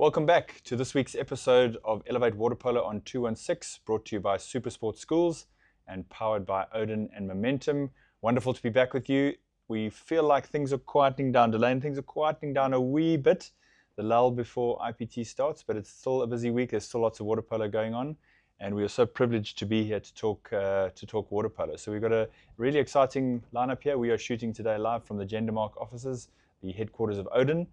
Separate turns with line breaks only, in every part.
Welcome back to this week's episode of Elevate Water Polo on 216, brought to you by SuperSport Schools and powered by Odin and Momentum. Wonderful to be back with you. We feel like things are quieting down, Delane. Things are quieting down a wee bit, the lull before IPT starts, but it's still a busy week. There's still lots of water polo going on, and we are so privileged to be here to talk water polo. So we've got a really exciting lineup here. We are shooting today live from the Gendermark offices, the headquarters of Odin,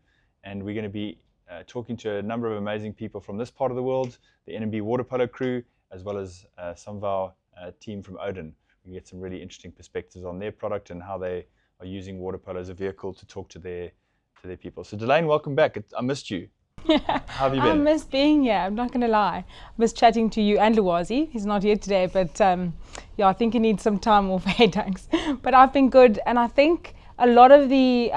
and we're going to be talking to a number of amazing people from this part of the world, the NMB water polo crew, as well as some of our team from Odin. We get some really interesting perspectives on their product and how they are using water polo as a vehicle to talk to their people. So Delane, welcome back. I missed you. How have you been?
I miss being here, I'm not going to lie. I miss chatting to you and Luwazi. He's not here today, but I think he needs some time off. Hey, thanks. But I've been good, and I think a lot of the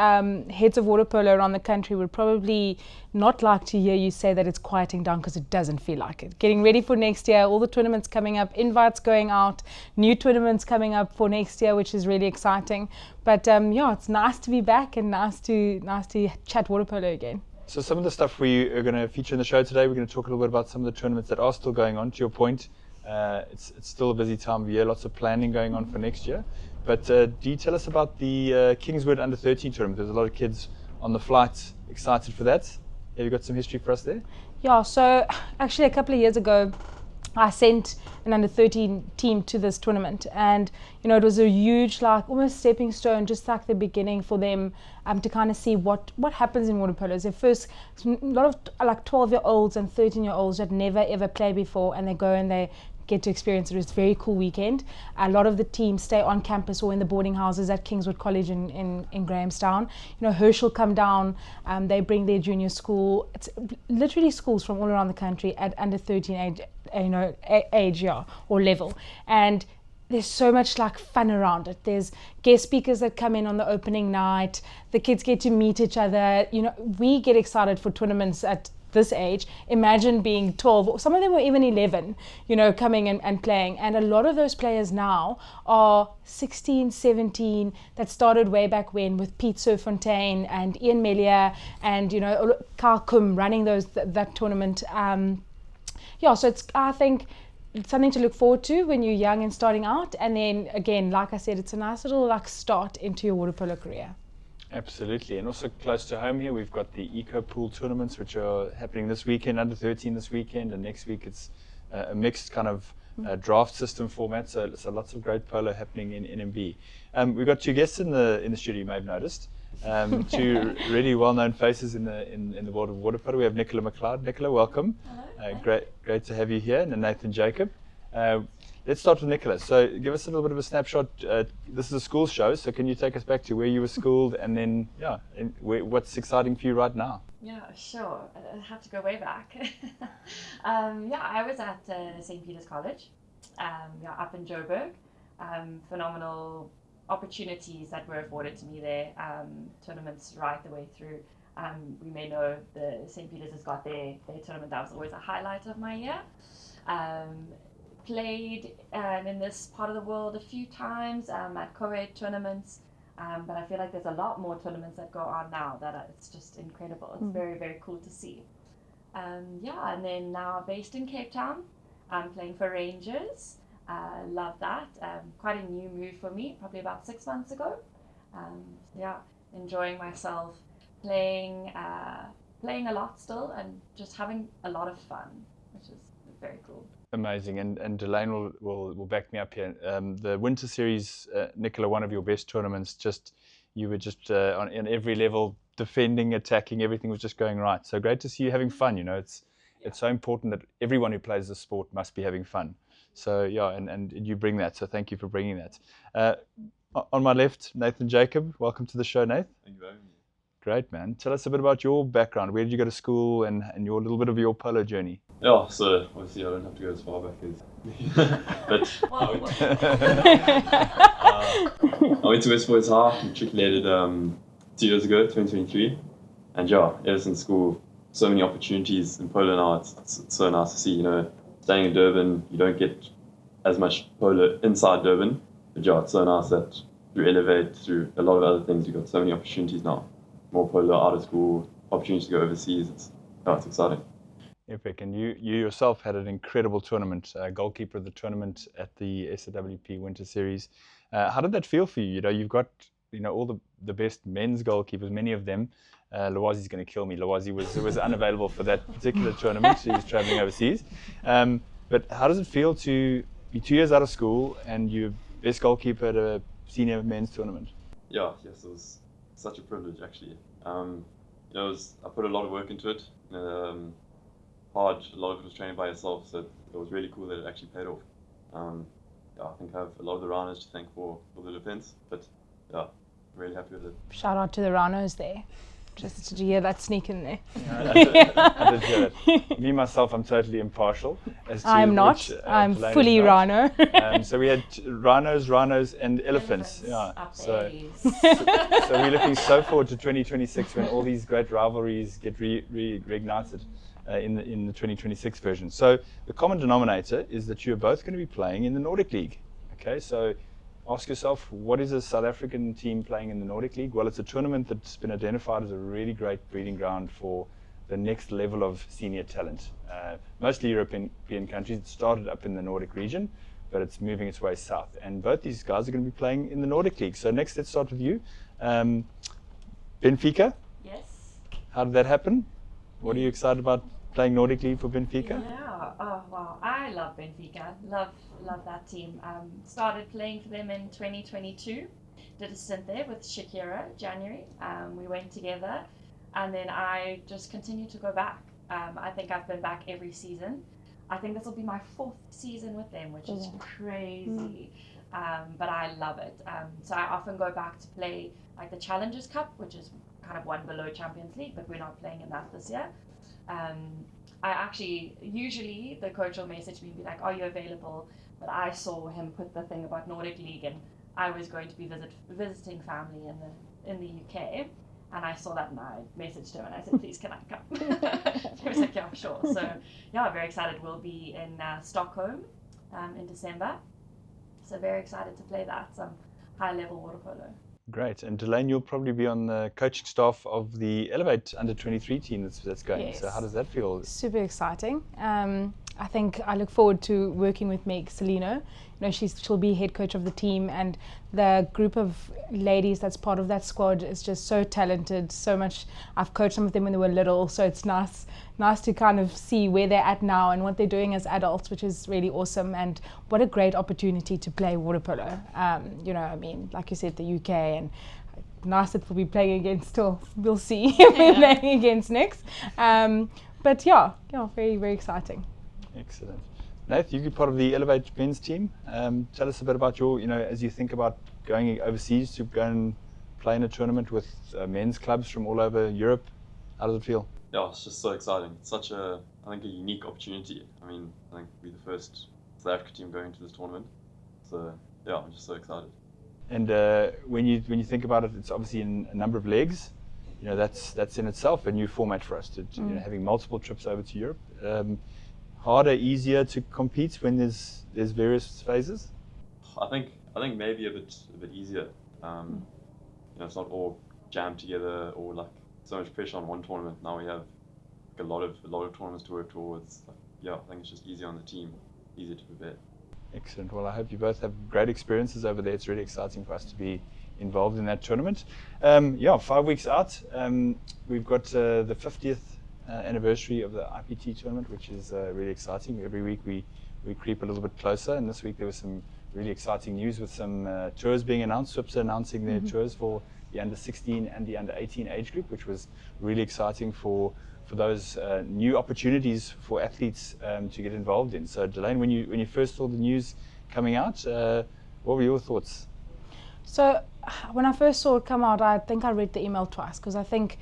heads of water polo around the country would probably not like to hear you say that it's quieting down, because it doesn't feel like it. Getting ready for next year, all the tournaments coming up, invites going out, new tournaments coming up for next year, which is really exciting. But it's nice to be back and nice to chat water polo again.
So some of the stuff we are going to feature in the show today, we're going to talk a little bit about some of the tournaments that are still going on. To your point, it's still a busy time of year, lots of planning going on for next year. But do you tell us about the Kingswood Under 13 tournament? There's a lot of kids on the flight excited for that. Have you got some history for us there?
Yeah, so actually a couple of years ago, I sent an under 13 team to this tournament, and it was a huge, almost stepping stone, just like the beginning for them to kind of see what happens in water polo. Their first, a lot of 12-year-olds and 13-year-olds that never ever played before, and they go and they get to experience it. It was a very cool weekend. A lot of the teams stay on campus or in the boarding houses at Kingswood College in Grahamstown. Herschel come down, they bring their junior school. It's literally schools from all around the country at under 13 age or level. And there's so much fun around it. There's guest speakers that come in on the opening night. The kids get to meet each other. We get excited for tournaments at this age. Imagine being 12, some of them were even 11, coming and playing. And a lot of those players now are 16, 17, that started way back when with Pete Serfontaine and Ian Melia and, Carl Kum running that tournament. So I think it's something to look forward to when you're young and starting out. And then again, like I said, it's a nice little start into your water polo career.
Absolutely, and also close to home here, we've got the Eco Pool tournaments, which are happening this weekend, under 13 this weekend, and next week it's a mixed kind of draft system format, so lots of great polo happening in NMB. We've got two guests in the studio, you may have noticed, two really well-known faces in the world of water polo. We have Nicola McLeod. Nicola, welcome.
Hello.
Great to have you here, and Nathan Jacob. Let's start with Nicola. So give us a little bit of a snapshot. This is a school show, so can you take us back to where you were schooled and then, what's exciting for you right now?
Yeah, sure. I have to go way back. I was at St. Peter's College, up in Joburg. Phenomenal opportunities that were afforded to me there. Tournaments right the way through. We may know the St. Peter's has got their tournament. That was always a highlight of my year. Played in this part of the world a few times at co-ed tournaments, but I feel like there's a lot more tournaments that go on now that it's just incredible. It's very, very cool to see. And then now based in Cape Town, I'm playing for Rangers. Love that. Quite a new move for me, probably about 6 months ago. Enjoying myself, playing a lot still, and just having a lot of fun, which is very cool.
Amazing, and Delane will back me up here. The Winter Series, Nicola, one of your best tournaments. You were just on every level, defending, attacking, everything was just going right. So great to see you having fun. It's so important that everyone who plays the sport must be having fun. So and you bring that. So thank you for bringing that. On my left, Nathan Jacob. Welcome to the show, Nath.
Thank you for having me.
Great, man. Tell us a bit about your background. Where did you go to school and your little bit of your polo journey?
Yeah, so obviously I don't have to go as far back as but I went to West Boys High, matriculated 2 years ago, 2023, and ever since school, so many opportunities in polo now. It's so nice to see. Staying in Durban, you don't get as much polo inside Durban, but it's so nice that through Elevate, through a lot of other things, you've got so many opportunities now. More polo out of school, opportunities to go overseas. Oh, it's exciting.
Epic. And you yourself had an incredible tournament, goalkeeper of the tournament at the SAWP Winter Series. How did that feel for you? You've got all the best men's goalkeepers, many of them. Lawazi's going to kill me. Lawazi was unavailable for that particular tournament. He was traveling overseas. But how does it feel to be 2 years out of school and you're best goalkeeper at a senior men's tournament?
Yeah, yes, it was such a privilege actually. I put a lot of work into it. Hard, a lot of it was training by yourself, so it was really cool that it actually paid off. I think I have a lot of the Rhinos to thank for the defense, but yeah, really happy with it.
Shout out to the Rhinos there. Just did you hear that sneak in there?
Yeah, I did hear it. Me, myself, I'm totally impartial. As to
I'm not.
which,
I'm
Delaney's
fully
not.
Rhino.
So we had rhinos, and elephants. Yeah. So we're looking so forward to 2026 when all these great rivalries get reignited in the 2026 version. So the common denominator is that you're both going to be playing in the Nordic League. Okay, so ask yourself, what is a South African team playing in the Nordic League? Well, it's a tournament that's been identified as a really great breeding ground for the next level of senior talent. Mostly European countries. It started up in the Nordic region, but it's moving its way south. And both these guys are going to be playing in the Nordic League. So next, let's start with you. Benfica.
Yes.
How did that happen? What are you excited about playing Nordic League for Benfica?
Yeah. Oh wow. I love Benfica. Love that team. Started playing for them in 2022. Did a stint there with Shakira, January. We went together, and then I just continued to go back. I think I've been back every season. I think this will be my 4th season with them, which is crazy. But I love it. So I often go back to play like the Challengers Cup, which is kind of one below Champions League, but we're not playing in that this year. I actually, usually the coach will message me and be like, are you available? But I saw him put the thing about Nordic League, and I was going to be visiting family in the UK, and I saw that and I messaged him and I said, please, can I come? He was like, yeah, sure. So yeah, I'm very excited. We'll be in Stockholm in December. So very excited to play that, some high-level water polo.
Great. And Delane, you'll probably be on the coaching staff of the Elevate under-23 team that's going.
Yes.
So how does that feel?
Super exciting. I think I look forward to working with Meg Celino. She'll be head coach of the team, and the group of ladies that's part of that squad is just so talented, so much. I've coached some of them when they were little, so it's nice to kind of see where they're at now and what they're doing as adults, which is really awesome. And what a great opportunity to play water polo. Like you said, the UK, and nice that we'll be playing against. We'll see if we're playing against next. But yeah, very, very exciting.
Excellent. Nath, you're part of the Elevate men's team. Tell us a bit about your, as you think about going overseas to go and play in a tournament with men's clubs from all over Europe. How does it feel?
Yeah, it's just so exciting. It's such a unique opportunity. I think we're the first South African team going to this tournament. So yeah, I'm just so excited.
And when you think about it, it's obviously in a number of legs. That's in itself a new format for us to having multiple trips over to Europe. Harder, easier to compete when there's various phases?
I think maybe a bit easier. It's not all jammed together or like so much pressure on one tournament. Now we have a lot of tournaments to work towards. I think it's just easier on the team, easier to prepare.
Excellent. Well, I hope you both have great experiences over there. It's really exciting for us to be involved in that tournament. 5 weeks out, we've got the 50th anniversary of the IPT tournament, which is really exciting. Every week we creep a little bit closer, and this week there was some really exciting news with some tours being announced. SuperSport announcing their tours for the under 16 and the under 18 age group, which was really exciting for those new opportunities for athletes to get involved in. So Delane, when you first saw the news coming out, what were your thoughts?
So when I first saw it come out, I think I read the email twice, because I think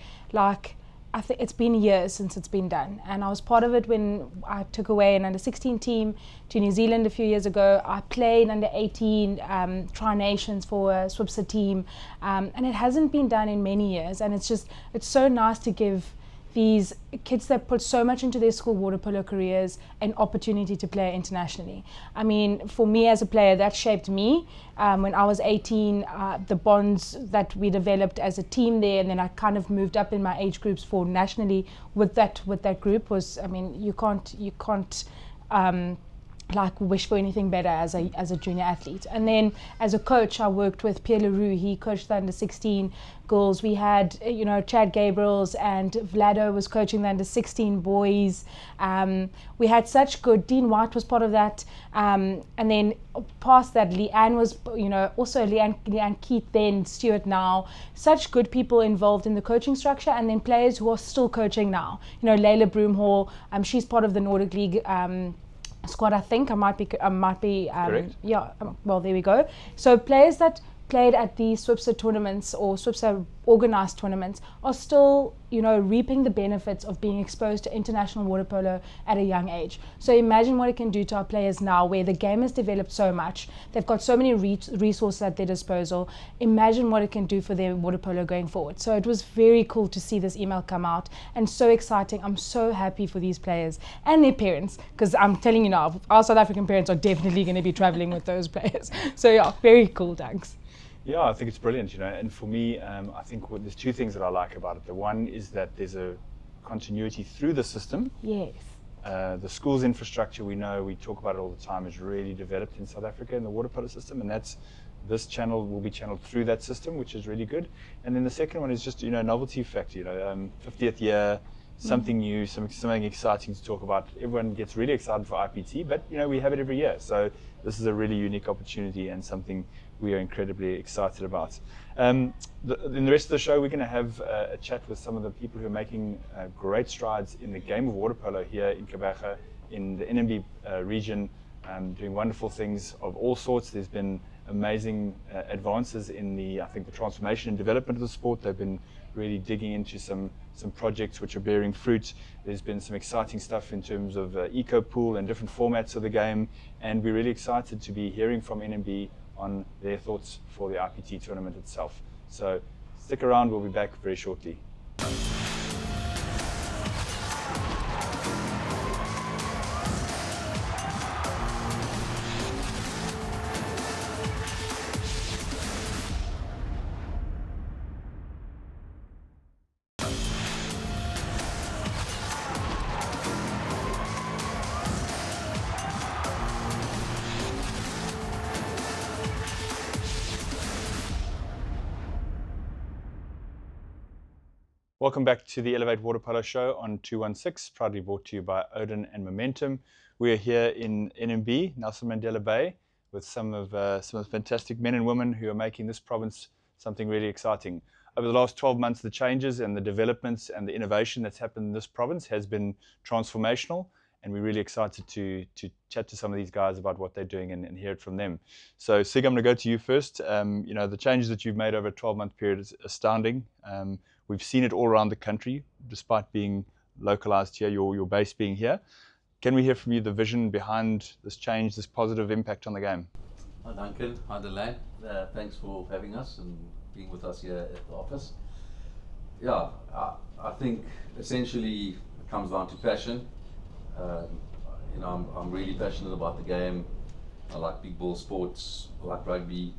it's been years since it's been done, and I was part of it when I took away an under 16 team to New Zealand a few years ago. I played under 18 Tri-Nations for a SuperSport team, and it hasn't been done in many years, and it's so nice to give these kids that put so much into their school water polo careers an opportunity to play internationally. I mean, for me as a player, that shaped me. When I was 18, the bonds that we developed as a team there, and then I kind of moved up in my age groups for nationally with that group was, I mean, you can't like wish for anything better as a junior athlete. And then as a coach, I worked with Pierre Leroux. He coached the under 16 girls. We had Chad Gabriels, and Vlado was coaching the under 16 boys. We had such good, Dean White was part of that, and then past that Leanne was also Leanne Keith, then Stuart now, such good people involved in the coaching structure, and then players who are still coaching now. Layla Broomhall, she's part of the Nordic League squad, I think. I might be
Correct.
yeah, well, there we go. So players that played at the SuperSport tournaments or SuperSport organized tournaments are still, reaping the benefits of being exposed to international water polo at a young age. So imagine what it can do to our players now, where the game has developed so much. They've got so many resources at their disposal. Imagine what it can do for their water polo going forward. So it was very cool to see this email come out, and so exciting. I'm so happy for these players and their parents, because I'm telling you now, our South African parents are definitely going to be traveling with those players. So yeah, very cool, thanks.
Yeah, I think it's brilliant, and for me, I think there's two things that I like about it. The one is that there's a continuity through the system.
Yes.
The school's infrastructure, we talk about it all the time, is really developed in South Africa in the water polo system, and this channel will be channeled through that system, which is really good. And then the second one is just, novelty factor, 50th year, something new, something exciting to talk about. Everyone gets really excited for IPT, but we have it every year. So this is a really unique opportunity and something we are incredibly excited about. In the rest of the show, we're going to have a chat with some of the people who are making great strides in the game of water polo here in Kabaga, in the NMB region, doing wonderful things of all sorts. There's been amazing advances in the transformation and development of the sport. They've been really digging into some projects which are bearing fruit. There's been some exciting stuff in terms of eco pool and different formats of the game, and we're really excited to be hearing from NMB on their thoughts for the IPT tournament itself. So stick around, we'll be back very shortly. Welcome back to the Elevate Water Polo Show on 216, proudly brought to you by Odin and Momentum. We are here in NMB, Nelson Mandela Bay, with some of the fantastic men and women who are making this province something really exciting. Over the last 12 months, the changes and the developments and the innovation that's happened in this province has been transformational, and we're really excited to chat to some of these guys about what they're doing and hear it from them. So Sig, I'm going to go to you first. The changes that you've made over a 12-month period is astounding. We've seen it all around the country, despite being localized here, your base being here. Can we hear from you the vision behind this change, this positive impact on the game?
Hi Duncan, hi Delane. Thanks for having us and being with us here at the office. Yeah, I think essentially it comes down to passion. I'm really passionate about the game. I like big ball sports, I like rugby,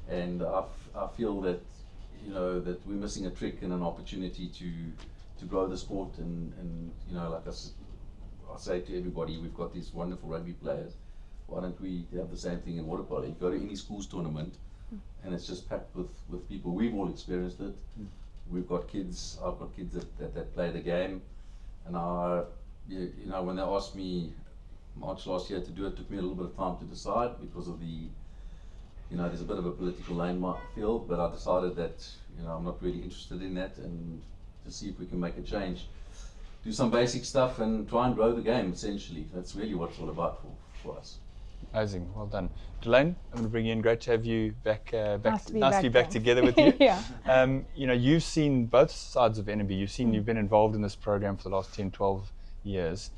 and I feel that that we're missing a trick and an opportunity to grow the sport, and like I say to everybody, we've got these wonderful rugby players. Why don't we have the same thing in water polo? You go to any schools tournament and it's just packed with people. We've all experienced it. I've got kids that play the game, and when they asked me March last year to do it, took me a little bit of time to decide because of there's a bit of a political lane field, but I decided that I'm not really interested in that, and to see if we can make a change, do some basic stuff and try and grow the game. Essentially, that's really what it's all about for us.
Amazing, well done. Delane, I'm going to bring you in. Great to have you back. Nice to be back together with you.
Yeah.
You've seen both sides of NMB. You've been involved in this program for the last 10, 12 years.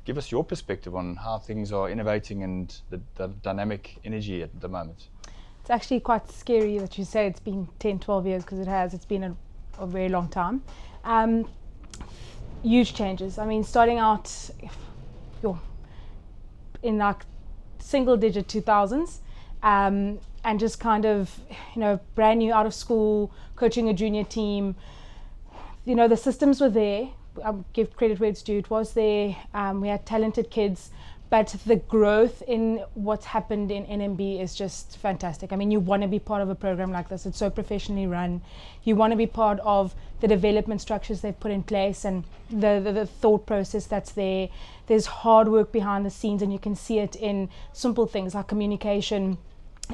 Give us your perspective on how things are innovating and the dynamic energy at the moment.
It's actually quite scary that you say it's been 10, 12 years, because it has. It's been a very long time. huge changes. I mean, starting out in like single digit 2000s, and just kind of, brand new out of school, coaching a junior team. The systems were there. I'll give credit where it's due. It was there. We had talented kids, but the growth in what's happened in NMB is just fantastic. I mean, you want to be part of a program like this. It's so professionally run. You want to be part of the development structures they've put in place and the thought process that's there. There's hard work behind the scenes, and you can see it in simple things like communication,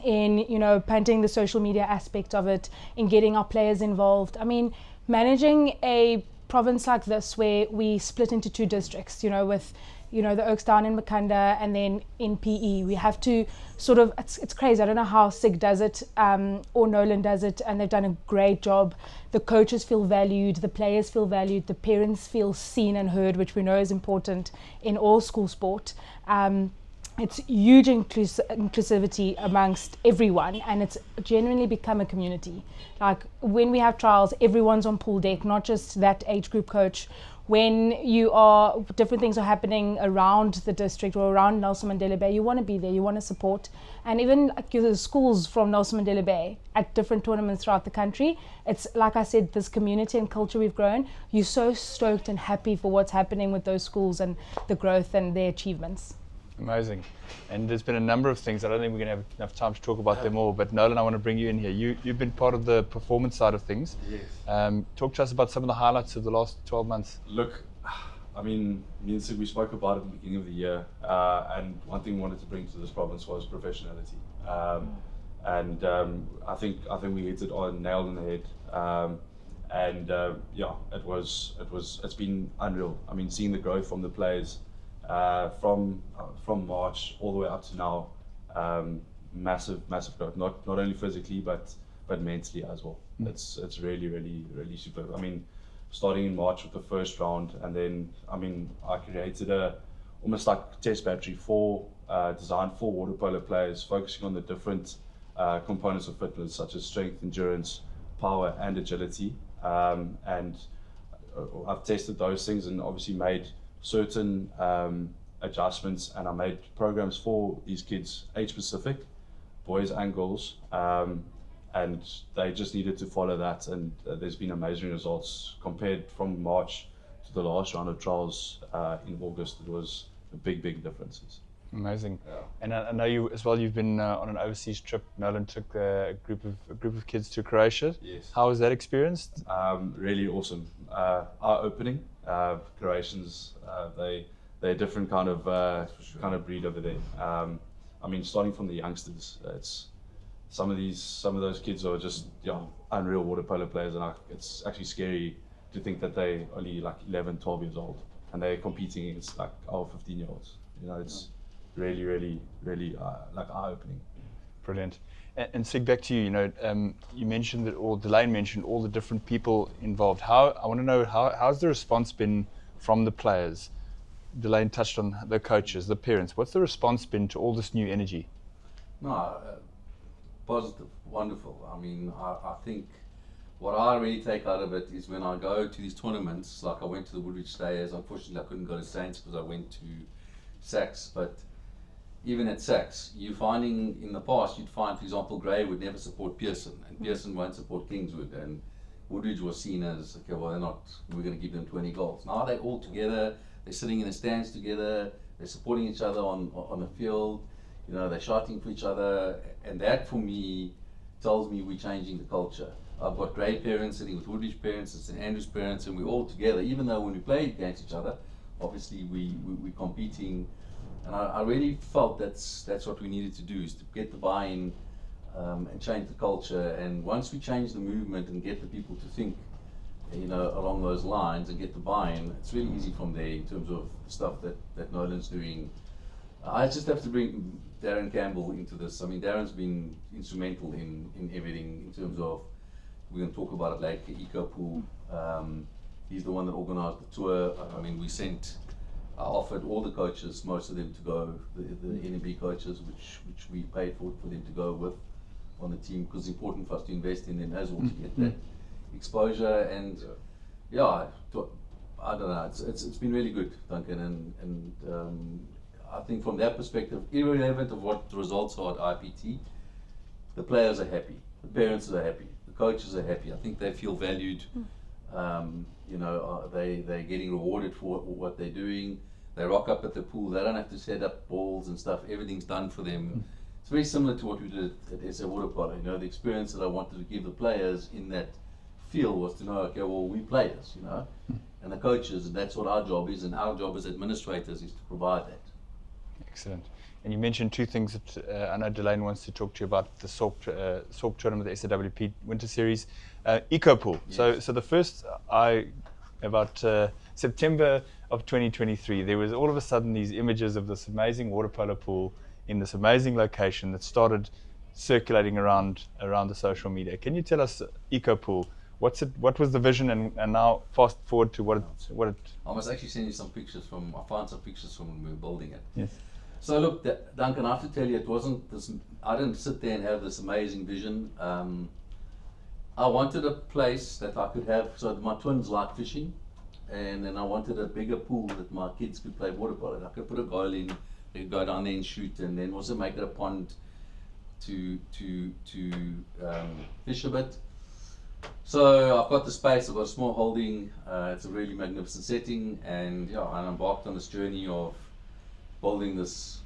in painting the social media aspect of it, in getting our players involved. I mean, managing a province like this where we split into 2 districts, with the Oaks down in Makanda and then in PE, we have to sort of, it's crazy. I don't know how SIG does it or Nolan does it, and they've done a great job. The coaches feel valued, the players feel valued, the parents feel seen and heard, which we know is important in all school sport. It's huge inclusivity amongst everyone, and it's genuinely become a community. Like when we have trials, everyone's on pool deck, not just that age group coach. When different things are happening around the district or around Nelson Mandela Bay, you want to be there, you want to support. And even like the schools from Nelson Mandela Bay at different tournaments throughout the country, it's like I said, this community and culture we've grown. You're so stoked and happy for what's happening with those schools and the growth and their achievements.
Amazing. And there's been a number of things. I don't think we're going to have enough time to talk about them all, but Nolan, I want to bring you in here. You've been part of the performance side of things.
Yes.
Talk to us about some of the highlights of the last 12 months.
Look, I mean, me and Sid, we spoke about it at the beginning of the year, and one thing we wanted to bring to this province was professionality. I think we hit it on nail on the head. It's been unreal. I mean, seeing the growth from the players. From March all the way up to now, massive growth. Not only physically but mentally as well. It's really super. I mean, starting in March with the first round, and then I created almost like test battery designed for water polo players, focusing on the different components of fitness such as strength, endurance, power, and agility. And I've tested those things and obviously made certain adjustments, and I made programs for these kids, age specific, boys and girls, and they just needed to follow that, and there's been amazing results compared from March to the last round of trials in August. It was big differences.
Amazing.
Yeah.
And I know you as well. You've been on an overseas trip. Nolan took a group of kids to Croatia.
Yes.
How was that experience?
Really awesome. Eye-opening. Croatians, they're a different kind of breed over there. I mean, starting from the youngsters, it's some of those kids are just unreal water polo players, and it's actually scary to think that they only like 11, 12 years old, and they're competing against like our 15-year-olds. It's really like eye-opening.
Brilliant. And Sig, back to you. You mentioned that, or Delane mentioned all the different people involved. I want to know how's the response been from the players? Delane touched on the coaches, the parents. What's the response been to all this new energy?
No, positive, wonderful. I mean, I think what I really take out of it is when I go to these tournaments, like I went to the Woodridge Stayers. Unfortunately, I couldn't go to Saints because I went to Sachs, but even at Sachs, you're finding in the past, you'd find, for example, Grey would never support Pearson, and Pearson won't support Kingswood, and Woodridge was seen as, okay, well, we're going to give them 20 goals. Now they're all together, they're sitting in the stands together, they're supporting each other on the field, they're shouting for each other, and that for me tells me we're changing the culture. I've got Grey parents sitting with Woodridge parents and St Andrews parents, and we're all together, even though when we play against each other, obviously we're competing. And I really felt that's what we needed to do, is to get the buy-in and change the culture. And once we change the movement and get the people to think, along those lines and get the buy-in, it's really easy from there in terms of stuff that Nolan's doing. I just have to bring Darren Campbell into this. I mean, Darren's been instrumental in everything in terms of, we're going to talk about it later, EcoPool. He's the one that organised the tour. I mean, I offered all the coaches, most of them to go, the NMB coaches, which we paid for them to go with on the team, because it's important for us to invest in them as well to get that exposure. And I don't know. It's been really good, Duncan, and I think from that perspective, irrelevant of what the results are at IPT, the players are happy, the parents are happy, the coaches are happy. I think they feel valued. They're getting rewarded for what they're doing. They rock up at the pool. They don't have to set up balls and stuff. Everything's done for them. It's very similar to what we did at SA Water Polo. You know, the experience that I wanted to give the players in that field was to know, okay, well, we play this, you know, and the coaches, and that's what our job is, and our job as administrators is to provide that.
Excellent. And you mentioned two things that I know Delane wants to talk to you about: the SORP tournament, the SAWP Winter Series, Eco Pool. Yes. So the first, about September of 2023, there was all of a sudden these images of this amazing water polo pool in this amazing location that started circulating around the social media. Can you tell us, Eco Pool, what was the vision, and now fast forward to what it
I must actually send you some pictures I found some pictures from when we were building it.
Yes.
So look, Duncan, I have to tell you, it wasn't this. I didn't sit there and have this amazing vision. I wanted a place that I could have. So my twins like fishing, and then I wanted a bigger pool that my kids could play water polo. I could put a goal in, they could go down there and shoot, and then also make it a pond to fish a bit. So I've got the space. I've got a small holding. It's a really magnificent setting, and I embarked on this journey of building this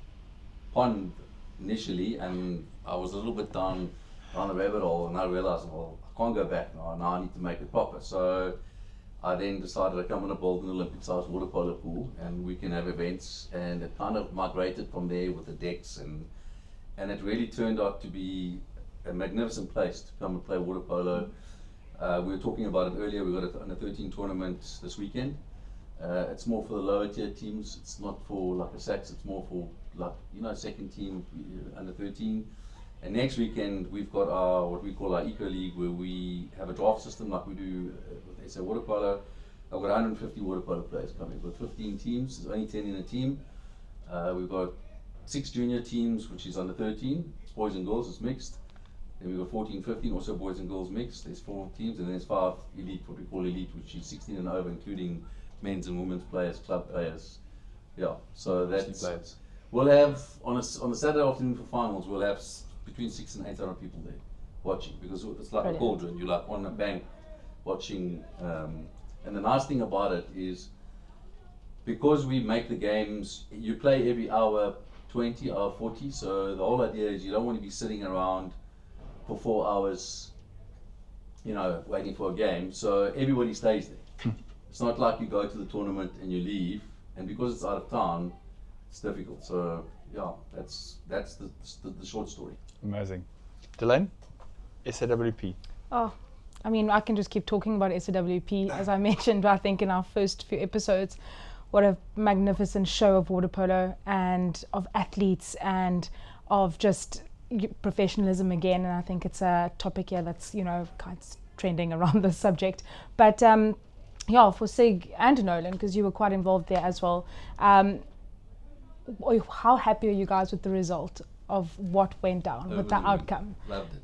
pond initially, and I was a little bit down the rabbit hole, and I realized, well, I can't go back now. Now I need to make it proper. So I then decided I'm going to build an Olympic-sized water polo pool, and we can have events. And it kind of migrated from there with the decks, and it really turned out to be a magnificent place to come and play water polo. We were talking about it earlier. We got an under 13 tournament this weekend. It's more for the lower tier teams. It's not for like a SACS. It's more for second team under 13. And next weekend we've got our what we call our Eco League, where we have a draft system like we do with SA Water Polo. I've got 150 water polo players coming. We've got 15 teams. There's only 10 in a team. We've got 6 junior teams, which is under 13. It's boys and girls. It's mixed. Then we've got 14, 15, also boys and girls mixed. There's 4 teams, and then there's 5 elite, what we call elite, which is 16 and over, including men's and women's players, club players. Yeah, so that's. We'll have on a Saturday afternoon for finals. We'll have between 600 and 800 people there watching, because it's like a cauldron. You're like on a bank watching. And the nice thing about it is, because we make the games, you play every hour 20, hour 40. So the whole idea is you don't want to be sitting around for 4 hours, waiting for a game. So everybody stays there. It's not like you go to the tournament and you leave, and because it's out of town, it's difficult. So that's the short story.
Amazing. Delane, SAWP.
Oh, I mean, I can just keep talking about SAWP. As I mentioned, I think in our first few episodes, what a magnificent show of water polo and of athletes and of just professionalism again. And I think it's a topic here that's, kind of trending around this subject. But for Sig and Nolan, because you were quite involved there as well, how happy are you guys with the result of what went down, with the outcome?
Loved it.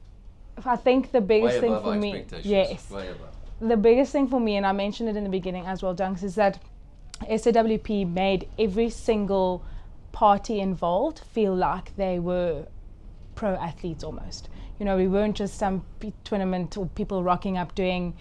I think the biggest
Way
thing
above
for
our
me,
expectations. Way above.
the biggest thing for me, and I mentioned it in the beginning as well, Dunks, is that SAWP made every single party involved feel like they were pro athletes almost. We weren't just some tournament or people rocking up doing,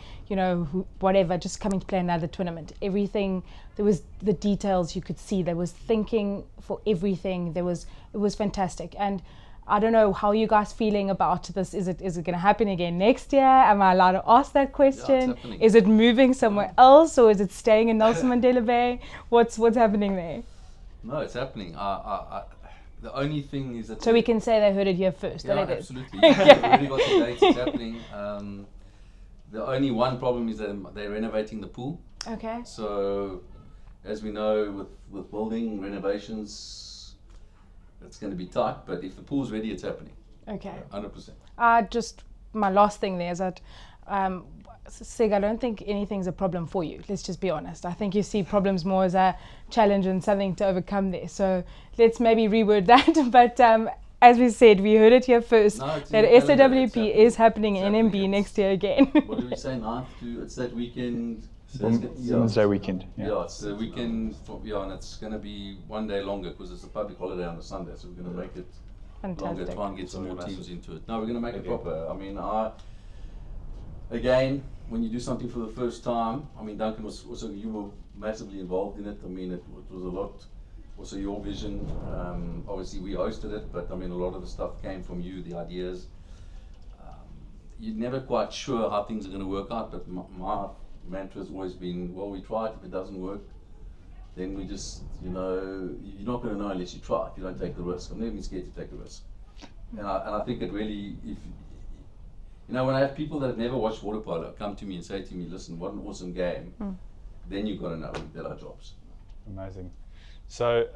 whatever, just coming to play another tournament. Everything, there was the details you could see. There was thinking for everything. It was fantastic. And I don't know how you guys feeling about this. Is it going to happen again next year? Am I allowed to ask that question?
It's happening.
Is it moving somewhere else, or is it staying in Nelson Mandela Bay? What's happening there?
No, it's happening. The only thing is that...
So we can say they heard it here first.
Yeah,
that it
absolutely. We've already got the dates. It's happening. The only one problem is that they're renovating the pool.
Okay.
So, as we know, with building renovations, it's going to be tight. But if the pool's ready, it's happening.
Okay.
100%.
Just my last thing there is that, Sig, I don't think anything's a problem for you. Let's just be honest. I think you see problems more as a challenge and something to overcome there. So let's maybe reword that. But as we said, we heard it here first, that SAWP is happening in NMB next year again.
What did we say, 9th to, it's that weekend, So it's
Women's Day weekend.
Yeah, it's the weekend, and it's going to be one day longer because it's a public holiday on a Sunday, so we're going to make it longer,
Fantastic.
try and get some more teams into it. No, we're going to make it proper. I mean, again, when you do something for the first time, I mean, Duncan was also, you were massively involved in it. I mean, it was a lot, also your vision. Obviously, we hosted it, but I mean, a lot of the stuff came from you, the ideas. You're never quite sure how things are going to work out, but my mantra has always been, well, we try it. If it doesn't work, then we just, you're not going to know unless you try. If you don't take the risk, I'm never been scared to take a risk. And I think it really, when I have people that have never watched water polo come to me and say to me, listen, what an awesome game, then you've got to know that our jobs.
Amazing. So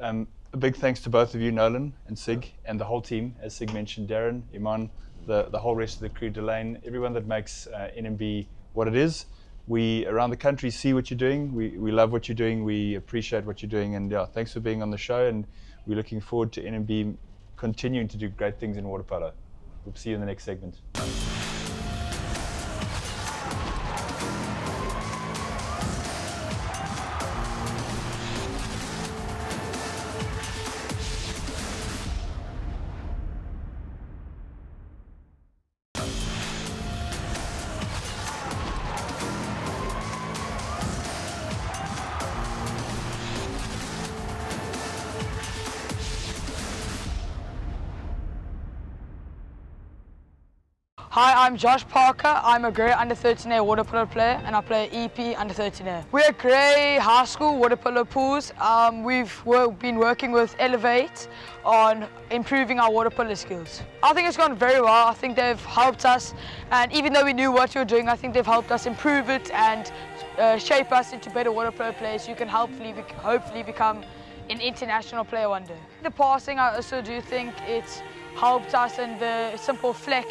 a big thanks to both of you, Nolan and Sig, and the whole team, as Sig mentioned, Darren, Iman, the whole rest of the crew, Delane, everyone that makes NMB what it is. We around the country see what you're doing. We love what you're doing. We appreciate what you're doing, and yeah, thanks for being on the show. And we're looking forward to NMB continuing to do great things in water polo. We'll see you in the next segment.
Hi, I'm Josh Parker. I'm a Grey under 13A water polo player and I play EP under 13A. We're at Grey High School water polo pools. We've been working with Elevate on improving our water polo skills. I think it's gone very well. I think they've helped us, and even though we knew what we were doing, I think they've helped us improve it and shape us into better water polo players. You can hopefully become an international player one day. The passing, I also do think it's helped us, and the simple flick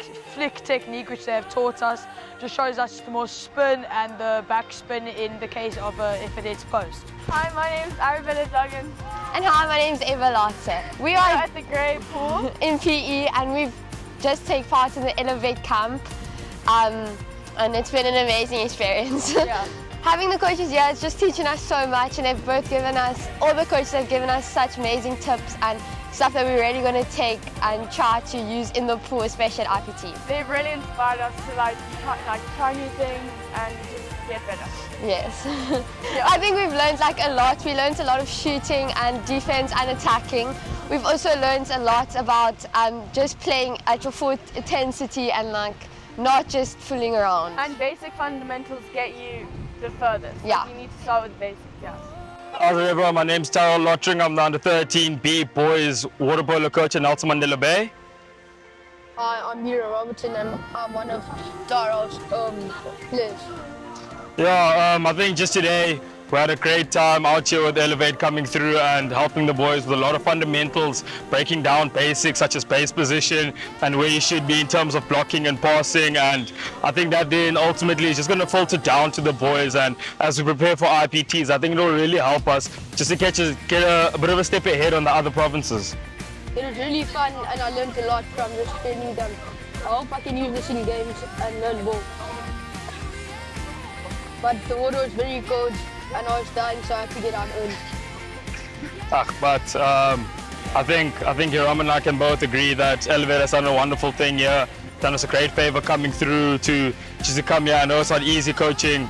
technique which they have taught us just shows us the more spin and the back spin in the case of if it hits post.
Hi, my name's Arabella Duggan.
And hi, my name's Eva Latze. We are
at the Grey Pool
in PE and we've just taken part in the Elevate camp, and it's been an amazing experience.
Yeah.
Having the coaches here is just teaching us so much, and they've both given us, all the coaches have given us such amazing tips and stuff that we're really going to take and try to use in the pool, especially at IPT.
They've really inspired us to try new things and just get better.
Yes.
Yeah.
I think we've learned a lot. We learned a lot of shooting and defense and attacking. We've also learned a lot about just playing at your full intensity and not just fooling around.
And basic fundamentals get you the furthest.
Yeah.
You need to start with the basics, yeah.
Hi everyone, my name's Terrell Lottering. I'm the under 13 B boys water polo coach at Nelson Mandela Bay.
Hi, I'm Hero Robertson and I'm one of Darrell's players.
Yeah, I think just today we had a great time out here with Elevate coming through and helping the boys with a lot of fundamentals, breaking down basics such as base position and where you should be in terms of blocking and passing. And I think that then ultimately is just going to filter down to the boys. And as we prepare for IPTs, I think it will really help us just to get a bit of a step ahead on the other provinces.
It was really fun and I learned a lot from this training done. I hope I can use this in games and learn more. But the water was very cold and I was dying, so I had to get out early.
But I think Hiram and I can both agree that Elevate has done a wonderful thing here, done us a great favor coming through to come here. I know it's not easy coaching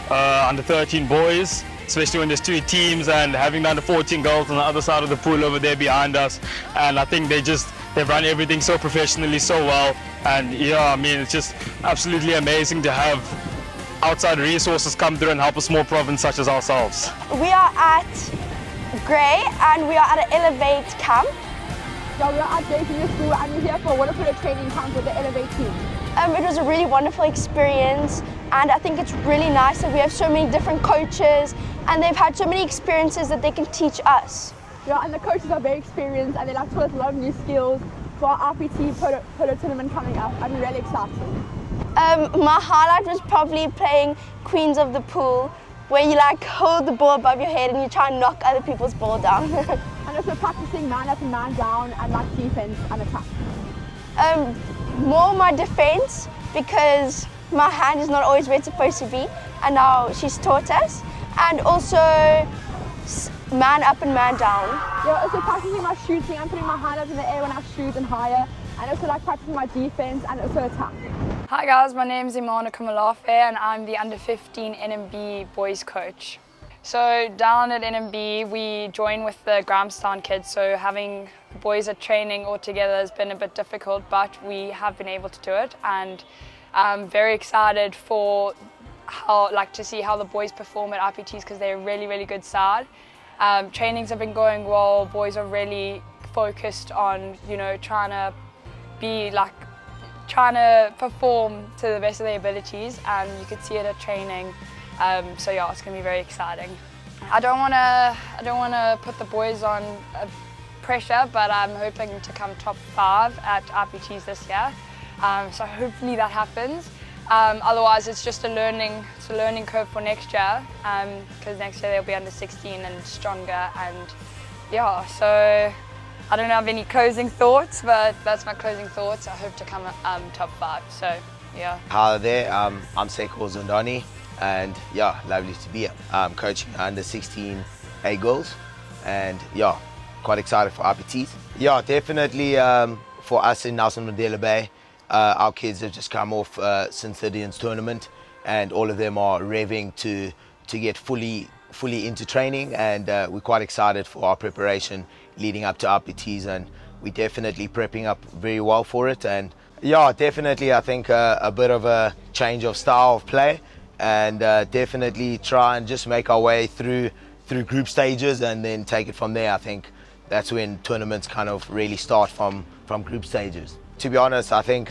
under 13 boys, especially when there's two teams and having the under 14 girls on the other side of the pool over there behind us. And I think they've run everything so professionally, so well. And yeah, I mean, it's just absolutely amazing to have outside resources come through and help a small province such as ourselves.
We are at Grey and we are at an Elevate camp.
So we're at Grey Senior School and we're here for a water polo training camp with the Elevate team.
It was a really wonderful experience, and I think it's really nice that we have so many different coaches and they've had so many experiences that they can teach us.
Yeah, and the coaches are very experienced and they taught us a lot of new skills for our RPT polo tournament coming up. I'm really excited.
My highlight was probably playing Queens of the Pool, where you hold the ball above your head and you try and knock other people's ball down.
And also practicing man up and man down and defense and attack.
More my defense, because my hand is not always where it's supposed to be, and now she's taught us. And also man up and man down.
Yeah, also practicing my shooting. I'm putting my hand up in the air when I shoot and higher, and also like practicing my defense and also attack.
Hi guys, my name is Imana Kamalafe and I'm the under 15 NMB boys coach. So down at NMB we join with the Grahamstown kids, so having the boys at training all together has been a bit difficult, but we have been able to do it, and I'm very excited for to see how the boys perform at RPTs because they're a really good side. Trainings have been going well. Boys are really focused on, you know, trying to perform to the best of their abilities, and you could see it at training. So yeah, it's going to be very exciting. I don't want to put the boys on pressure, but I'm hoping to come top 5 at RPTs this year. So hopefully that happens. Otherwise, it's just a learning curve for next year, because next year they'll be under 16 and stronger. And yeah, so I don't have any closing thoughts, but that's my closing thoughts. I hope to come top 5. So yeah.
Hi there, I'm Seko Zondani, and yeah, lovely to be here. I'm coaching under 16 A girls, and yeah, quite excited for RPTs. Yeah, definitely for us in Nelson Mandela Bay. Our kids have just come off Synthetians tournament, and all of them are revving to get fully into training, and we're quite excited for our preparation leading up to RPTs, and we're definitely prepping up very well for it. And yeah, definitely I think a bit of a change of style of play, and definitely try and just make our way through group stages and then take it from there. I think that's when tournaments kind of really start from group stages. To be honest, I think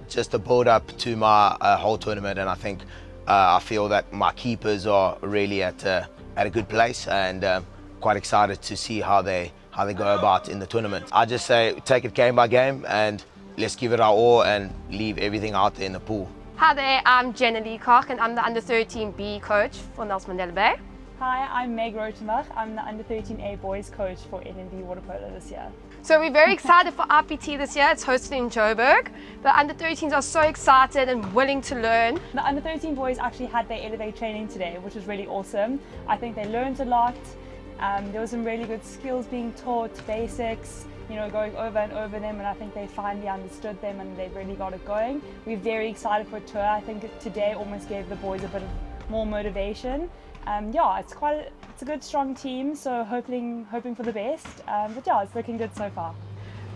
just the build up to my whole tournament, and I think I feel that my keepers are really at a good place, and quite excited to see how they go about in the tournament. I just say take it game by game and let's give it our all and leave everything out there in the pool.
Hi there, I'm Jenna Leacock and I'm the under 13B coach for Nelson Mandela Bay.
Hi, I'm Meg Rotenbach. I'm the under 13A boys coach for NMB Water Polo this year.
So we're very excited for RPT this year. It's hosted in Joburg. The under 13s are so excited and willing to learn.
The under 13 boys actually had their Elevate training today, which was really awesome. I think they learned a lot. There were some really good skills being taught, basics, you know, going over and over them, and I think they finally understood them and they really got it going. We're very excited for a tour. I think today almost gave the boys a bit of more motivation. Yeah, it's a good strong team, so hoping for the best. But yeah, it's looking good so far.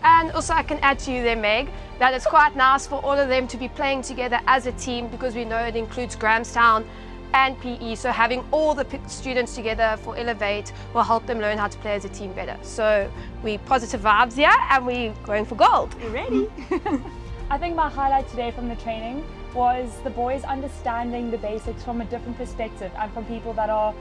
And also I can add to you there, Meg, that it's quite nice for all of them to be playing together as a team, because we know it includes Grahamstown and PE, so having all the students together for Elevate will help them learn how to play as a team better. So we positive vibes here and we're going for gold.
We're ready. I think my highlight today from the training was the boys understanding the basics from a different perspective and from people that are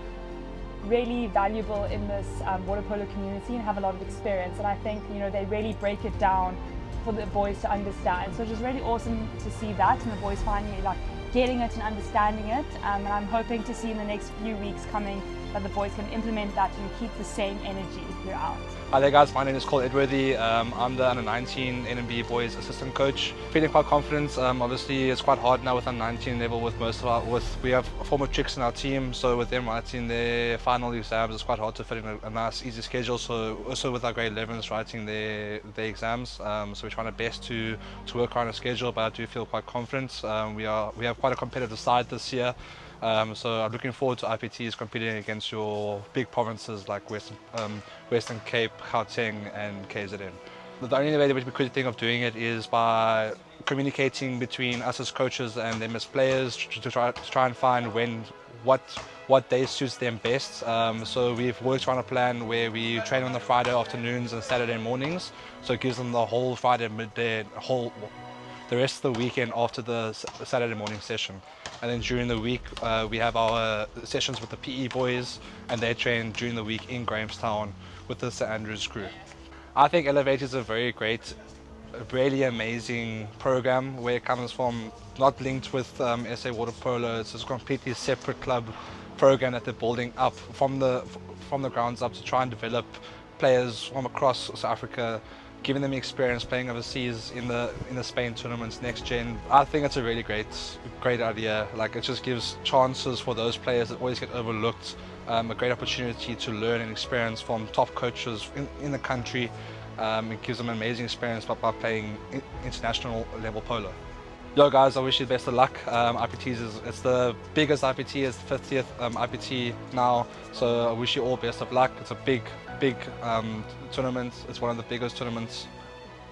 really valuable in this water polo community and have a lot of experience. And I think, you know, they really break it down for the boys to understand. So it was really awesome to see that, and the boys finally like getting it and understanding it. And I'm hoping to see in the next few weeks coming that the boys can implement that and keep the same energy throughout.
Hi there guys, my name is Cole Edworthy. I'm the under 19 NMB boys assistant coach. Feeling quite confident. Obviously it's quite hard now with under 19 level with most of we have former tricks in our team, so with them writing their final exams it's quite hard to fit in a nice easy schedule. So also with our grade 11s writing their exams, so we're trying our best to work on a schedule, but I do feel quite confident. We have quite a competitive side this year. So I'm looking forward to IPTs competing against your big provinces like Western Cape, Gauteng and KZN. The only way that we could think of doing it is by communicating between us as coaches and them as players to try and find what day suits them best. So we've worked on a plan where we train on the Friday afternoons and Saturday mornings, so it gives them the whole Friday midday, the rest of the weekend after the Saturday morning session. And then during the week we have our sessions with the PE boys, and they train during the week in Grahamstown with the St Andrews crew. I think Elevate is a very great, really amazing program where it comes from, not linked with SA Water Polo. It's a completely separate club program that they're building up from the grounds up to try and develop players from across South Africa giving them experience playing overseas in the Spain tournaments, next gen. I think it's a really great idea. Like, it just gives chances for those players that always get overlooked, a great opportunity to learn and experience from top coaches in the country. It gives them an amazing experience by playing international level polo. Yo guys, I wish you the best of luck. IPTs it's the biggest IPT, it's the 50th IPT now, so I wish you all best of luck. It's a big tournament. It's one of the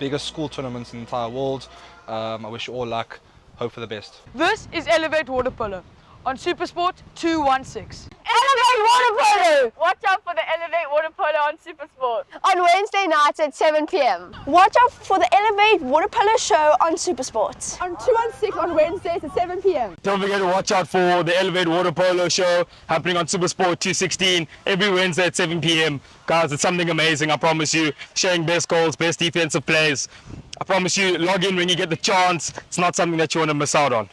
biggest school tournaments in the entire world. I wish you all luck. Hope for the best.
This is Elevate Water Polo on SuperSport 216. Elevate Water Polo! Watch out for the Elevate Water Polo on SuperSport.
On Wednesday nights at 7 p.m.
Watch out for the Elevate Water Polo show on SuperSport.
On 216 on Wednesdays at 7 p.m.
Don't forget to watch out for the Elevate Water Polo show happening on SuperSport 216 every Wednesday at 7 p.m. Guys, it's something amazing, I promise you. Sharing best goals, best defensive plays. I promise you, log in when you get the chance. It's not something that you want to miss out on.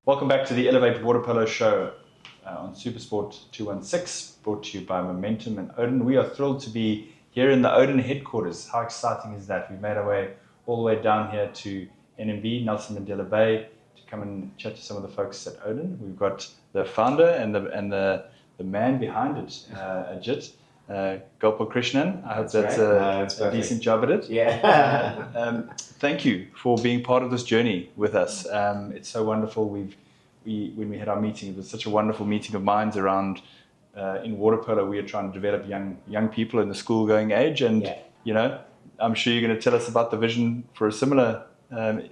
Welcome back to the Elevate Water Polo show on SuperSport 216, brought to you by Momentum and Odin. We are thrilled to be here in the Odin headquarters. How exciting is that? We made our way all the way down here to NMB, Nelson Mandela Bay, to come and chat to some of the folks at Odin. We've got the founder and the man behind it, Ajit, Gopal Krishnan. I hope that's a decent job at it.
Yeah.
Thank you for being part of this journey with us. It's so wonderful. When we had our meeting, it was such a wonderful meeting of minds around in water polo. We are trying to develop young people in the school-going age, and you know, I'm sure you're going to tell us about the vision for a similar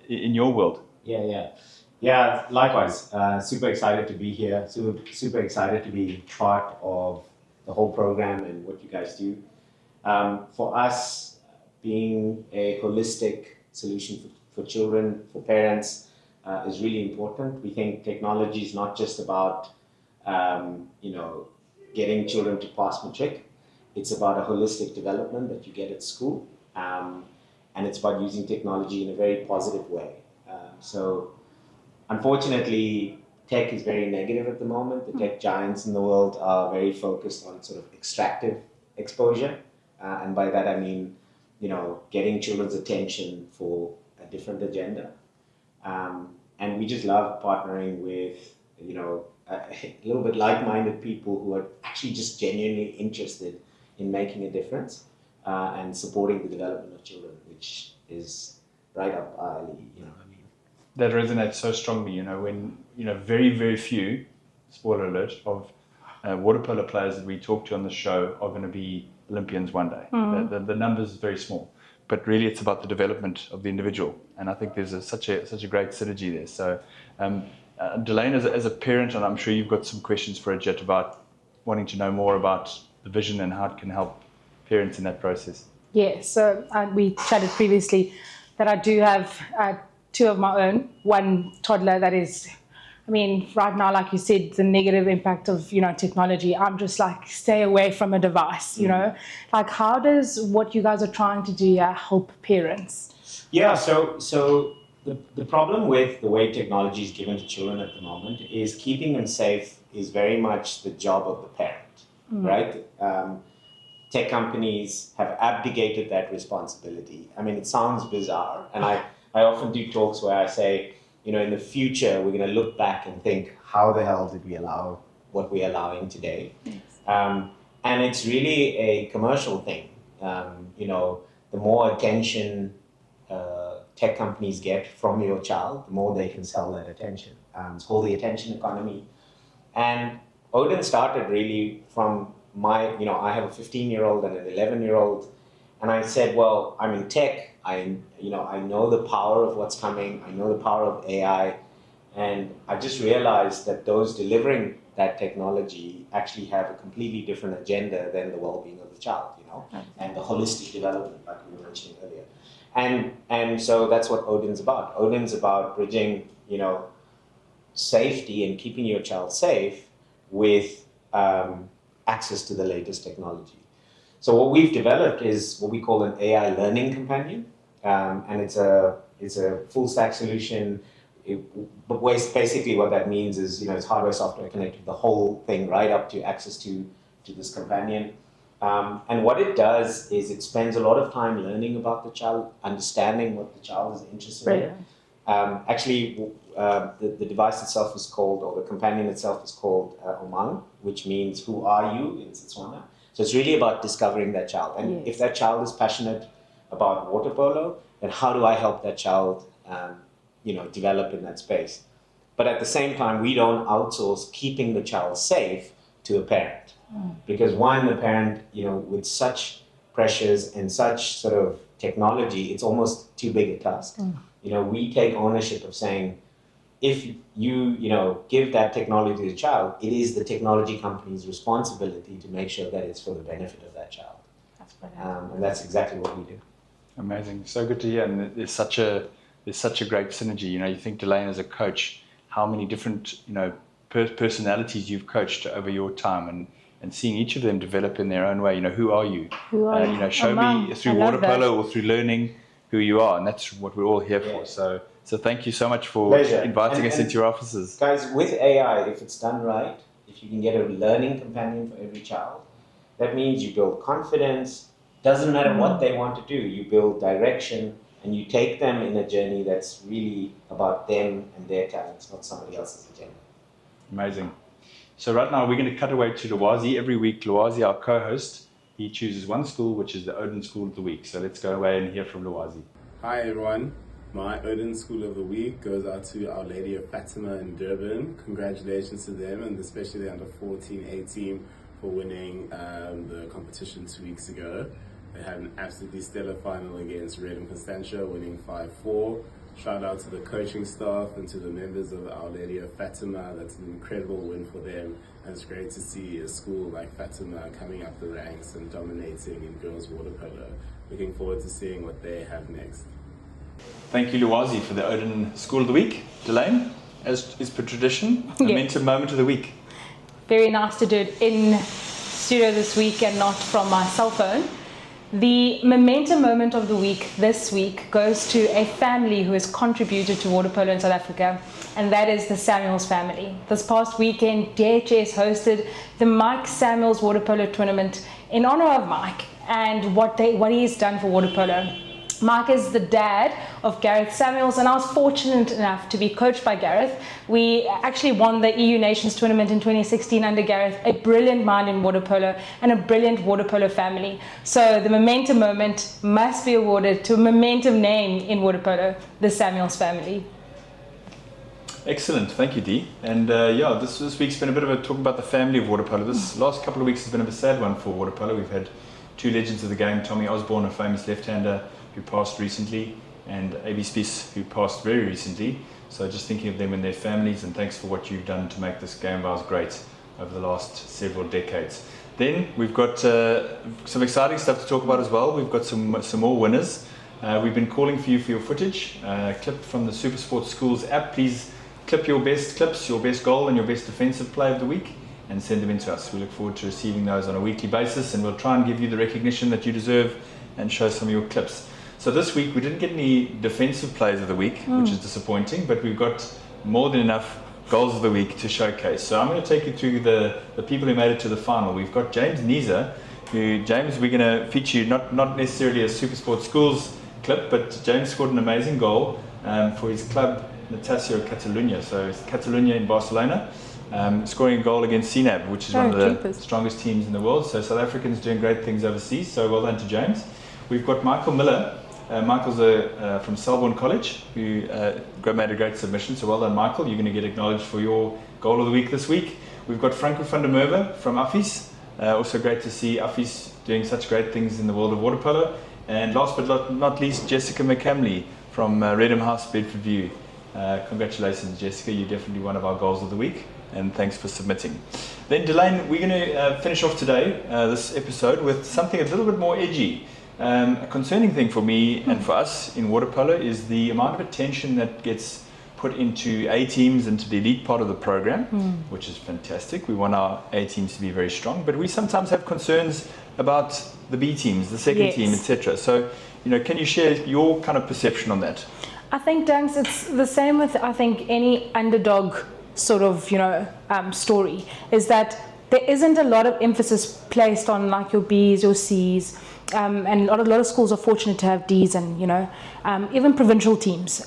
in your world.
Yeah. Likewise, super excited to be here. Super excited to be part of the whole program and what you guys do. For us, being a holistic solution for children, for parents, is really important. We think technology is not just about getting children to pass matric. It's about a holistic development that you get at school, and it's about using technology in a very positive way. So unfortunately, tech is very negative at the moment. The tech giants in the world are very focused on sort of extractive exposure, and by that I mean, getting children's attention for a different agenda. And we just love partnering with, a little bit like-minded people who are actually just genuinely interested in making a difference and supporting the development of children, which is right up our alley.
That resonates so strongly. When very, very few, spoiler alert, of water polo players that we talk to on the show are going to be Olympians one day. The numbers is very small. But really, it's about the development of the individual, and I think there's such a great synergy there. So, Delane, as a parent, and I'm sure you've got some questions for Ajit about wanting to know more about the vision and how it can help parents in that process.
Yeah, so we chatted previously that I do have two of my own. One toddler that is, right now, like you said, the negative impact of, technology. I'm just like, stay away from a device, Like, how does what you guys are trying to do here help parents?
Yeah, so the problem with the way technology is given to children at the moment is keeping them safe is very much the job of the parent, right? Tech companies have abdicated that responsibility. It sounds bizarre, and I often do talks where I say, in the future, we're going to look back and think, how the hell did we allow what we're allowing today? Yes. And it's really a commercial thing. The more attention tech companies get from your child, the more they can sell that attention. It's called the attention economy. And Odin started really from I have a 15-year-old and an 11-year-old, and I said, well, I'm in tech. I know the power of what's coming. I know the power of AI, and I just realized that those delivering that technology actually have a completely different agenda than the well-being of the child, and the holistic development, like we were mentioning earlier. And so that's what Odin's about. Odin's about bridging, safety and keeping your child safe with access to the latest technology. So what we've developed is what we call an AI learning companion, and it's a full stack solution. But basically what that means is, it's hardware, software connected, the whole thing, right up to access to this companion. And what it does is it spends a lot of time learning about the child, understanding what the child is interested in. Actually, the device itself is called, or the companion itself is called Omang, which means who are you in Setswana. So it's really about discovering that child. And if that child is passionate about water polo, then how do I help that child develop in that space? But at the same time, we don't outsource keeping the child safe to a parent. Because one, the parent, with such pressures and such sort of technology, it's almost too big a task. We take ownership of saying, if you give that technology to the child, it is the technology company's responsibility to make sure that it's for the benefit of that child.
That's brilliant.
And that's exactly what we do.
Amazing. So good to hear. And there's such a great synergy. You think, Delane, as a coach, how many different, personalities you've coached over your time, and seeing each of them develop in their own way. Who are you? Show me through water polo or through learning who you are, and that's what we're all here for. So thank you so much for inviting us into your offices.
Guys, with AI, if it's done right, if you can get a learning companion for every child, that means you build confidence. Doesn't matter what they want to do, you build direction, and you take them in a journey that's really about them and their talents, not somebody else's agenda.
Amazing. So right now we're going to cut away to Lwazi. Every week, Lwazi, our co-host, he chooses one school, which is the Odin School of the Week. So let's go away and hear from Lwazi.
Hi everyone. My Odin School of the Week goes out to Our Lady of Fatima in Durban. Congratulations to them, and especially the under 14A team for winning the competition 2 weeks ago. They had an absolutely stellar final against Redham Constantia, winning 5-4. Shout out to the coaching staff and to the members of Our Lady of Fatima. That's an incredible win for them. And it's great to see a school like Fatima coming up the ranks and dominating in girls water polo. Looking forward to seeing what they have next.
Thank you, Lwazi, for the Odin School of the Week. Delane, as is per tradition, momentum moment of the week.
Very nice to do it in studio this week and not from my cell phone. The momentum moment of the week this week goes to a family who has contributed to water polo in South Africa, and that is the Samuels family. This past weekend, DHS hosted the Mike Samuels Water Polo Tournament in honor of Mike and what he's done for water polo. Mike is the dad of Gareth Samuels, and I was fortunate enough to be coached by Gareth. We actually won the EU Nations Tournament in 2016 under Gareth, a brilliant mind in water polo and a brilliant water polo family. So the momentum moment must be awarded to a momentum name in water polo, the Samuels family.
Excellent, thank you, Dee. And this week's been a bit of a talk about the family of water polo. This last couple of weeks has been a bit sad one for water polo. We've had two legends of the game, Tommy Osborne, a famous left-hander who passed recently, and A.B. Spies, who passed very recently. So just thinking of them and their families, and thanks for what you've done to make this game of ours great over the last several decades. Then we've got some exciting stuff to talk about as well. We've got some more winners. We've been calling for you for your footage. Clip from the SuperSport Schools app. Please clip your best clips, your best goal and your best defensive play of the week, and send them in to us. We look forward to receiving those on a weekly basis, and we'll try and give you the recognition that you deserve and show some of your clips. So this week we didn't get any defensive plays of the week, which is disappointing, but we've got more than enough goals of the week to showcase. So I'm going to take you through the people who made it to the final. We've got James Niza, James, we're going to feature you not necessarily a SuperSport Schools clip, but James scored an amazing goal for his club, Natació Catalunya. So it's Catalunya in Barcelona, scoring a goal against CNAB, which is one of the strongest teams in the world. So South Africans doing great things overseas, so well done to James. We've got Michael Miller. Michael's from Selborne College, who made a great submission, so well done, Michael. You're going to get acknowledged for your goal of the week this week. We've got Franco van der Merwe from Affies. Also great to see Affies doing such great things in the world of water polo. And last but not least, Jessica McCamley from Redham House, Bedford View. Congratulations, Jessica. You're definitely one of our goals of the week, and thanks for submitting. Then, Delane, we're going to finish off today, this episode, with something a little bit more edgy. A concerning thing for me and for us in water polo is the amount of attention that gets put into A teams, into the elite part of the program, which is fantastic. We want our A teams to be very strong, but we sometimes have concerns about the B teams, the second team, etc. So, can you share your kind of perception on that?
I think, Danks, it's the same with, I think, any underdog sort of, story, is that there isn't a lot of emphasis placed on like your Bs, your Cs, and a lot of schools are fortunate to have Ds and, even provincial teams.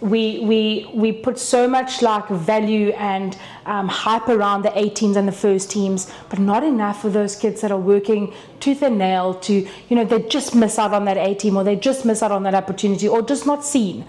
We put so much like value and hype around the 18s and the first teams, but not enough for those kids that are working tooth and nail to, they just miss out on that A team, or they just miss out on that opportunity, or just not seen.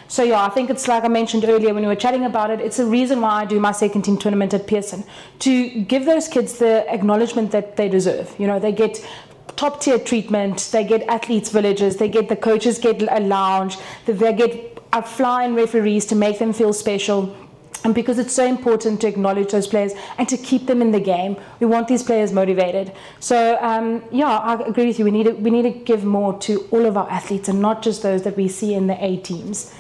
So yeah, I think it's like I mentioned earlier when we were chatting about it, it's a reason why I do my second team tournament at Pearson, to give those kids the acknowledgement that they deserve. They get top tier treatment, they get athletes villages, the coaches get a lounge, they get flying referees to make them feel special. And because it's so important to acknowledge those players and to keep them in the game, we want these players motivated. So I agree with you. We need to give more to all of our athletes and not just those that we see in the A teams.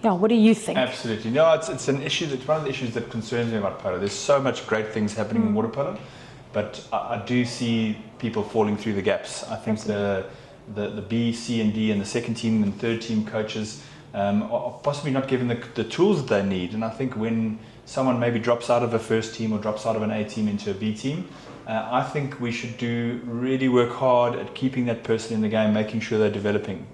Yeah, what do you think?
Absolutely. No, it's an issue. It's one of the issues that concerns me about polo. There's so much great things happening in water polo, but I do see people falling through the gaps. I think the B, C, and D, and the second team and third team coaches are possibly not given the tools that they need. And I think when someone maybe drops out of a first team or drops out of an A team into a B team, I think we should really work hard at keeping that person in the game, making sure they're developing.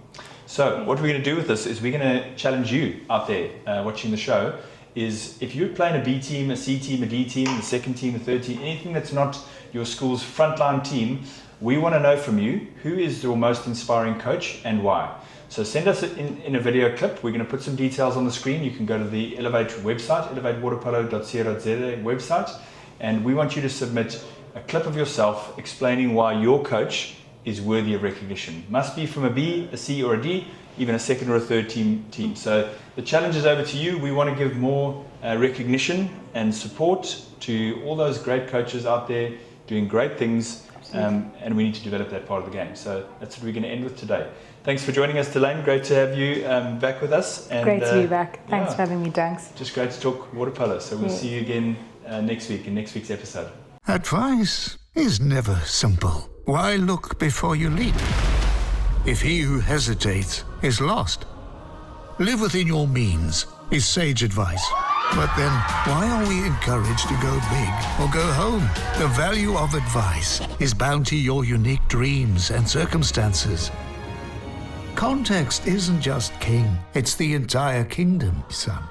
So what we're going to do with this is we're going to challenge you out there watching the show, is if you're playing a B team, a C team, a D team, the second team, the third team, anything that's not your school's frontline team, we want to know from you, who is your most inspiring coach and why? So send us in a video clip. We're going to put some details on the screen. You can go to the Elevate website, elevatewaterpolo.co.za website, and we want you to submit a clip of yourself explaining why your coach is worthy of recognition. Must be from a B, a C, or a D, even a second or a third team. So the challenge is over to you. We want to give more recognition and support to all those great coaches out there doing great things, and we need to develop that part of the game. So that's what we're going to end with today. Thanks for joining us, Delane. Great to have you back with us. And,
great to be back. Thanks for having me, Danks.
Just great to talk water polo. So we'll see you again next week in next week's episode.
Advice is never simple. Why look before you leap? If he who hesitates is lost. Live within your means is sage advice. But then, why are we encouraged to go big or go home? The value of advice is bound to your unique dreams and circumstances. Context isn't just king, it's the entire kingdom, son.